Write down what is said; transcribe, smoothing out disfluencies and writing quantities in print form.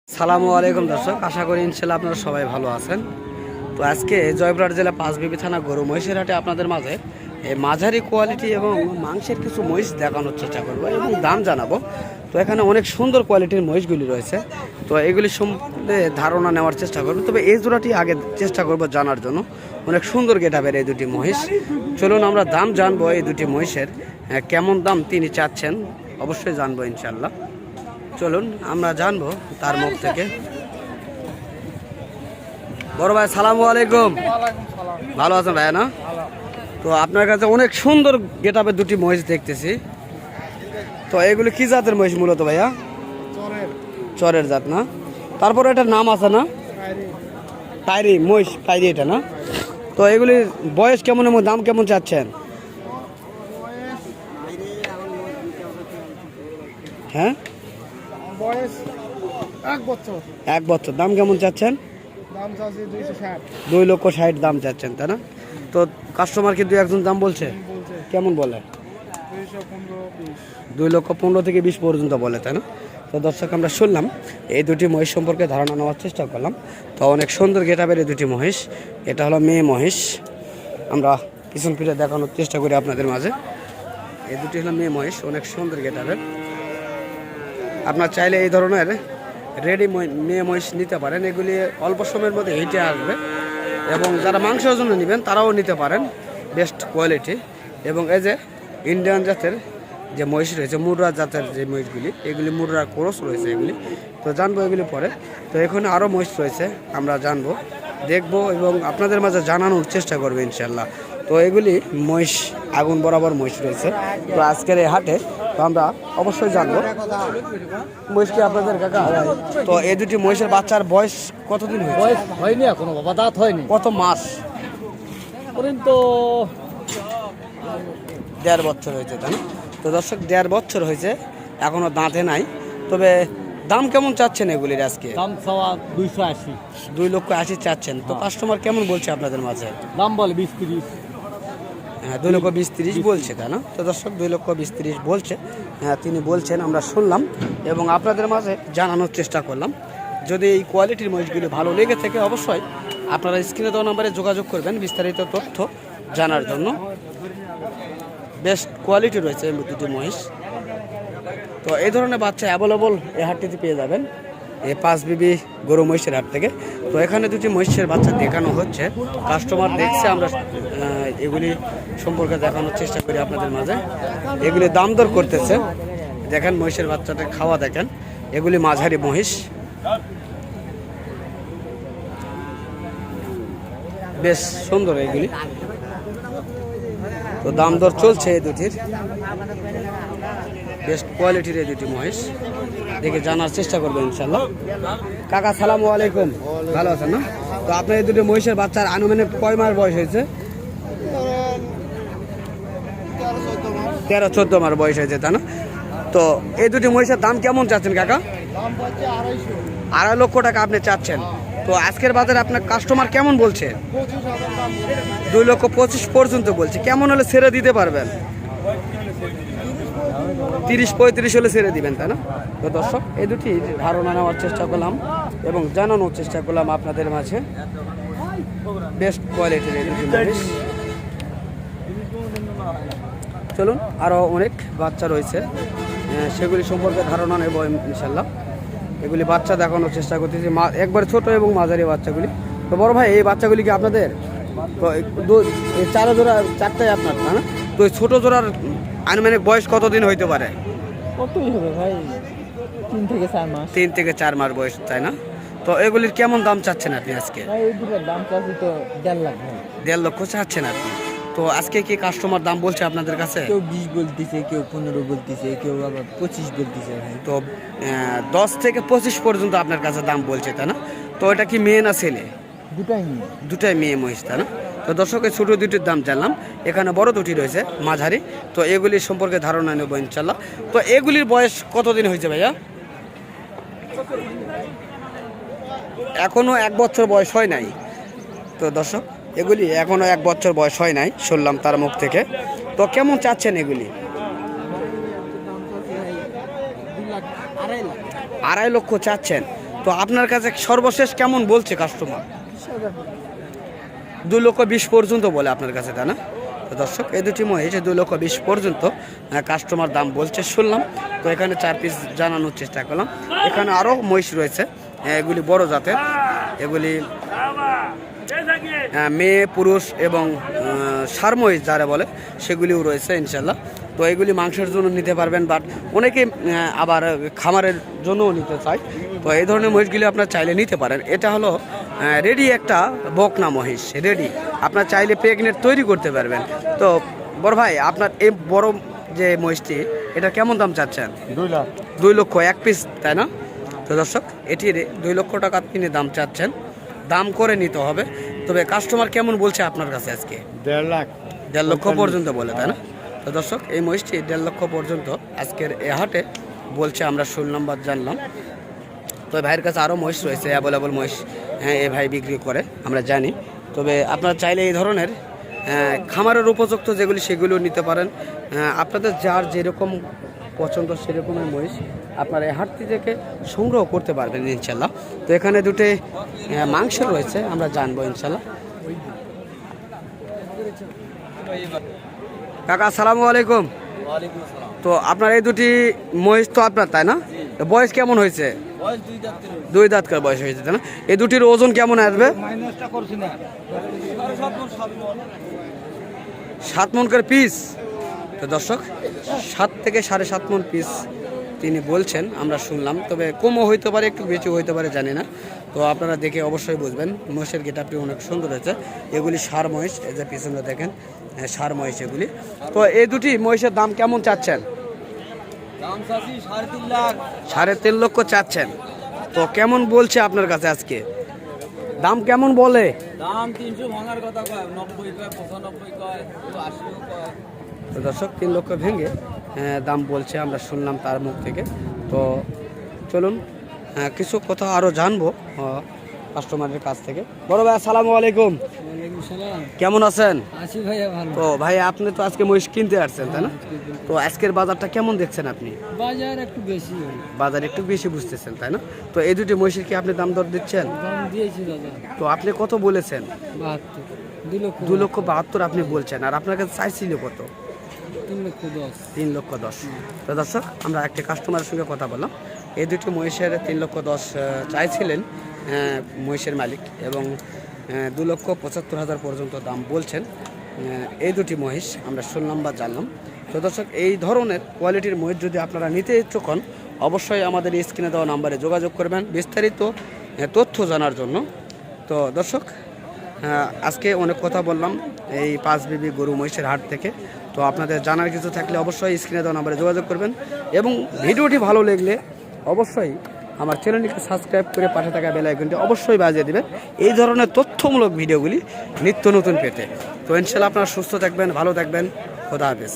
সালামু আলাইকুম দর্শক, আশা করি ইনশাল্লাহ আপনারা সবাই ভালো আছেন। তো আজকে জয়পুরহাট জেলা পাঁচবিবি থানা গরু মহিষের হাটে আপনাদের মাঝে মাঝারি কোয়ালিটি এবং মাংসের কিছু মহিষ দেখানোর চেষ্টা করবো এবং দাম জানাবো। তো এখানে অনেক সুন্দর কোয়ালিটির মহিষগুলি রয়েছে, তো এগুলি সম্বন্ধে ধারণা নেওয়ার চেষ্টা করবো। তবে এই জোড়াটি আগে চেষ্টা করবো জানার জন্য। অনেক সুন্দর গেটাবের এই দুটি মহিষ। চলুন আমরা দাম জানবো এই দুটি মহিষের, কেমন দাম তিনি চাচ্ছেন অবশ্যই জানবো ইনশাল্লাহ। চলুন আমরা জানবো তার মুখ থেকে। বড় ভাই সালামু আলাইকুম। ভালো আছেন ভাইয়া না? তো আপনার কাছে অনেক সুন্দর গেটাপের দুটি মহিষ দেখতেছি। তো এগুলো কি জাতের মহিষ মূলত ভাইয়া? চরের জাত না? তারপরে এটার নাম আছে না? পায়রি মহিষ, পায়রি এটা না? তো এগুলির বয়স কেমন এবং দাম কেমন চাচ্ছেন? হ্যাঁ, বয়স 1 বছর। 1 বছর। দাম কেমন চাচ্ছেন? দাম চাচ্ছি 260। 2,60,000 দাম চাচ্ছেন তাই না? তো কাস্টমার কি 2-1 জন দাম বলছে? বলছে কেমন বলে? 215-20। 2,15,000 থেকে 20 পর্যন্ত বলে তাই না? তো দর্শক আমরা শুনলাম এই দুটি মহিষ সম্পর্কে ধারণা নেওয়ার চেষ্টা করলাম। তো অনেক সুন্দর গেটাবের এই দুটি মহিষ। এটা হলো মেয়ে মহিষ। আমরা পিছন ফিরে দেখানোর চেষ্টা করি আপনাদের মাঝে। এই দুটি হলো মেয়ে মহিষ, অনেক সুন্দর গেটাবের। আপনার চাইলে এই ধরনের রেডি মেয়ে মহিষ নিতে পারেন। এগুলি অল্প সময়ের মধ্যে হিটে আসবে এবং যারা মাংসের জন্য নেবেন তারাও নিতে পারেন, বেস্ট কোয়ালিটি। এবং এই যে ইন্ডিয়ান জাতের যে মহিষ রয়েছে, মুর্রা জাতের যে মহিষগুলি, এগুলি মুর্রা ক্রস রয়েছে এগুলি। তো জানবো এগুলি পরে। তো এখানে আরও মহিষ রয়েছে, আমরা জানবো, দেখবো এবং আপনাদের মাঝে জানানোর চেষ্টা করবো ইনশাল্লাহ। তো এগুলি মহিষ আগুন বরাবর মহিষ রয়েছে। তো আজকের এই হাটে তো আমরা অবশ্যই জানবো মহিষ কি আপনাদের কাকা। তো এই দুটি মহিষের বাচ্চার বয়স কতদিন হয়েছে? বয়স হয়নি এখনো বাবা, দাঁত হয়নি। কত মাস? পর্যন্ত 1.5 বছর হয়েছে তাই না? তো দর্শক 1.5 বছর হয়েছে, এখনো দাঁতে নাই। তবে দাম কেমন চাচ্ছেন এগুলির আজকে? দাম চাওয়া 280। 2,80,000 চাচ্ছেন। তো কাস্টমার কেমন বলছে আপনাদের মাঝে? দাম বলে 20-30। হ্যাঁ, 2,20,30 বলছে তাই না? তো দর্শক 2,20,30 বলছে। হ্যাঁ, তিনি বলছেন, আমরা শুনলাম এবং আপনাদের মাঝে জানানোর চেষ্টা করলাম। যদি এই কোয়ালিটির মহিষগুলি ভালো লেগে থাকে অবশ্যই আপনারা স্ক্রিনে দেওয়া নাম্বারে যোগাযোগ করবেন বিস্তারিত তথ্য জানার জন্য। বেস্ট কোয়ালিটি রয়েছে এই দুটি মহিষ। তো এই ধরনের বাচ্চা অ্যাভেলেবল এই হাটটিতে পেয়ে যাবেন এই পাঁচবিবি গরু মহিষের হাট থেকে। তো এখানে দুটি মহিষের বাচ্চা দেখানো হচ্ছে, কাস্টমার দেখছে, আমরা এগুলি সম্পর্কে দেখানোর চেষ্টা করি আপনাদের মাঝে। এগুলি দাম দর করতেছে, দেখেন মহিষের বাচ্চাটা খাওয়া দেখেন। এগুলি মাঝারি মহিষ, বেশ সুন্দর এগুলি। তো দাম দর চলছে এই দুটির, বেস্ট কোয়ালিটির এই দুটি মহিষ। দেখে জানার চেষ্টা করবেন ইনশাল্লাহ। কাকা সালামু আলাইকুম, ভালো আছেন না? তো আপনার এই দুটি মহিষের বাচ্চার আনুমানিক কয় মাস বয়স হয়েছে? 13-14 মাস বয়স হয়েছে তাই না? তো এই দুটি মহিষের দাম কেমন চাচ্ছেন কাকা? দাম পাচ্ছে 250। 2.5 লক্ষ টাকা আপনি চাচ্ছেন। তো আজকের বাজারে আপনার কাস্টমার কেমন বলছে? 25,000 দাম। 2,25,000 পর্যন্ত বলছে। কেমন হলে ছেড়ে দিতে পারবেন? 30-35 হলে ছেড়ে দিবেন তাই না? তো দর্শক এই দুটি ধারণা নেওয়ার চেষ্টা করলাম এবং জানানোর চেষ্টা করলাম আপনাদের মাঝে। বেস্ট কোয়ালিটির এই দুটি মহিষ। চলুন আরও অনেক বাচ্চা রয়েছে, সেগুলি সম্পর্কে ধারণা নেব ইনশাল্লাহ। এগুলি বাচ্চা দেখানোর চেষ্টা করতেছি, একবারে ছোট এবং মাঝারি বাচ্চাগুলি। তো বড় ভাই এই বাচ্চাগুলি কি আপনাদের? তো এই 4 জোড়া 4টাই আপনার তাই না? তো এই ছোটো জোড়ার আনুমানিক বয়স কতদিন হইতে পারে? কতই হবে ভাই? 3 থেকে 4 মাস। 3 থেকে 4 মাস বয়স তাই না? তো এগুলির কেমন দাম চাচ্ছেন আপনি আজকে? ভাই এই দুটোর দাম চাচ্ছি তো 1.5 লাখ ভাই। 1.5 লক্ষ চাচ্ছেন আপনি। তো আজকে কি কাস্টমার দাম বলছে আপনাদের কাছে? কেউ 20 বলতেছে, কেউ 15 বলতেছে, কেউ আবার 25 বলতেছে ভাই। তো 10 থেকে 25 পর্যন্ত আপনার কাছে দাম বলছে তাই না? তো এটা কি মেয়ে না ছেলে? দুটাই নিয়ে। দুটাই মেয়ে মহিষ তাই না? তো দর্শকের ছোটো দুটির দাম জানলাম, এখানে বড় দুটি রয়েছে মাঝারি। তো এগুলির সম্পর্কে ধারণা নেব ইনশাল্লাহ। তো এগুলির বয়স কতদিন হয়েছে ভাইয়া? এখনও 1 বছর বয়স হয় নাই। তো দর্শক এগুলি এখনও 1 বছর বয়স হয় নাই, শুনলাম তার মুখ থেকে। তো কেমন চাচ্ছেন এগুলি? 2 লাখ, 2.5 লাখ। 2.5 লক্ষ চাচ্ছেন। তো আপনার কাছে সর্বশেষ কেমন বলছে কাস্টমার? 2,20,000 পর্যন্ত বলে আপনার কাছে, তাই না? তো দর্শক এই দুটি মহিষ 2,20,000 পর্যন্ত কাস্টমার দাম বলছে শুনলাম। তো এখানে 4 পিস জানানোর চেষ্টা করলাম। এখানে আরও মহিষ রয়েছে, এগুলি বড় জাতের, এগুলি মেয়ে পুরুষ এবং ষাঁড় মহিষ যারা বলে সেগুলিও রয়েছে ইনশাল্লাহ। তো এগুলি মাংসের জন্য নিতে পারবেন, বাট অনেকে আবার খামারের জন্যও নিতে চায়। তো এই ধরনের মহিষগুলি আপনার চাইলে নিতে পারেন। এটা হলো রেডি একটা বকনা মহিষ, রেডি আপনার চাইলে প্রেগনেন্ট তৈরি করতে পারবেন। তো বড় ভাই, আপনার এই বড় যে মহিষটি, এটা কেমন দাম চাচ্ছেন? 2 লাখ। 2 লক্ষ 1 পিস, তাই না? তো দর্শক এটির 2 লক্ষ টাকা তিনি দাম চাচ্ছেন, দাম করে নিতে হবে। তবে কাস্টমার কেমন বলছে আপনার কাছে আজকে? 1.5 লাখ। 1.5 লক্ষ পর্যন্ত বলে, তাই না? তো দর্শক এই মহিষটি 1.5 লক্ষ পর্যন্ত আজকের এ হাটে বলছে, আমরা শুনলাম বা জানলাম। তো ভাইয়ের কাছে আরও মহিষ রয়েছে, অ্যাভেলেবল মহিষ এ ভাই বিক্রি করে আমরা জানি। তবে আপনারা চাইলে এই ধরনের খামারের উপযুক্ত যেগুলি সেগুলো নিতে পারেন। আপনাদের যার যেরকম পছন্দ সেরকমের মহিষ আপনারা এই হাট থেকে সংগ্রহ করতে পারবেন ইনশাল্লাহ। তো এখানে দুটি মাংস রয়েছে, আমরা জানবো ইনশাল্লাহ। কাকা আসসালামু আলাইকুম। তো আপনার এই দুটি মহিষ তো আপনার, তাই না? বয়স কেমন হয়েছে? 2 দাঁত করে বয়স হয়েছে, তাই না? এই দুটির ওজন কেমন আসবে? 7 মণ করে পিস। তো দর্শক 7 থেকে 7.5 মণ পিস তিনি বলছেন, আমরা শুনলাম। তবে কমও হইতে পারে, একটু বেশি হইতে পারে, জানি না। তো আপনারা দেখে অবশ্যই বুঝবেন। মহিষের গেটআপটি অনেক সুন্দর হয়েছে। এগুলি ষাঁড় মহিষ, এই যে পিছনে দেখেন ষাঁড় মহিষ এগুলি। তো এই দুটি মহিষের দাম কেমন চাচ্ছেন? দাম চাচ্ছি 3.5 লাখ। 3.5 লক্ষ চাচ্ছেন। তো কেমন বলছে আপনার কাছে আজকে? দাম কেমন বলে? দাম 300 ভাঙার কথা কয়, 90 কয়, 95 কয়, 80 কয়। তো দর্শক 3 লক্ষ ভেঙে দাম বলছে, আমরা শুনলাম তার মুখ থেকে। তো চলুন কিছু কথা আরও জানবো কাস্টমারের কাছ থেকে। বড় ভাই আসসালামু আলাইকুম। ওয়ালাইকুম সালাম। কেমন আছেন? আছি ভাইয়া, ভালো। তো ভাই আপনি তো আজকে মহিষ কিনতে আসছেন, তাই না? তো আজকের বাজারটা কেমন দেখছেন আপনি? বাজার একটু বেশি, বাজার একটু বেশি বুঝতেছেন, তাই না? তো এই দুটি মহিষের কি আপনি দাম দর দিচ্ছেন? দাম দিয়েছি দাদা। তো আপনি কত বলেছেন? 72। 2 লক্ষ। 2,72,000 আপনি বলছেন, আর আপনার কাছে চাইছিল কত? 3 লক্ষ 10। 3,10,000। তো দর্শক আমরা একটা কাস্টমারের সঙ্গে কথা বললাম। এই দুটি মহিষের 3,10,000 চাইছিলেন মহিষের মালিক, এবং 2,75,000 পর্যন্ত দাম বলছেন এই দুটি মহিষ, আমরা শুনলাম বা জানলাম। তো দর্শক এই ধরনের কোয়ালিটির মহিষ যদি আপনারা নিতে ইচ্ছুক হন, অবশ্যই আমাদের স্ক্রিনে দেওয়া নাম্বারে যোগাযোগ করবেন বিস্তারিত তথ্য জানার জন্য। তো দর্শক আজকে অনেক কথা বললাম এই 5 বিবি গরু মহিষের হাট থেকে। তো আপনাদের জানার কিছু থাকলে অবশ্যই স্ক্রিনে দেওয়া নাম্বারে যোগাযোগ করবেন, এবং ভিডিওটি ভালো লাগলে অবশ্যই আমার চ্যানেলটিকে সাবস্ক্রাইব করে পাশে থাকা বেল আইকনটি অবশ্যই বাজিয়ে দেবেন এই ধরনের তথ্যমূলক ভিডিওগুলি নিত্য নতুন পেতে। তো ইনশাআল্লাহ আপনারা সুস্থ থাকবেন, ভালো থাকবেন। খোদা হাফেজ।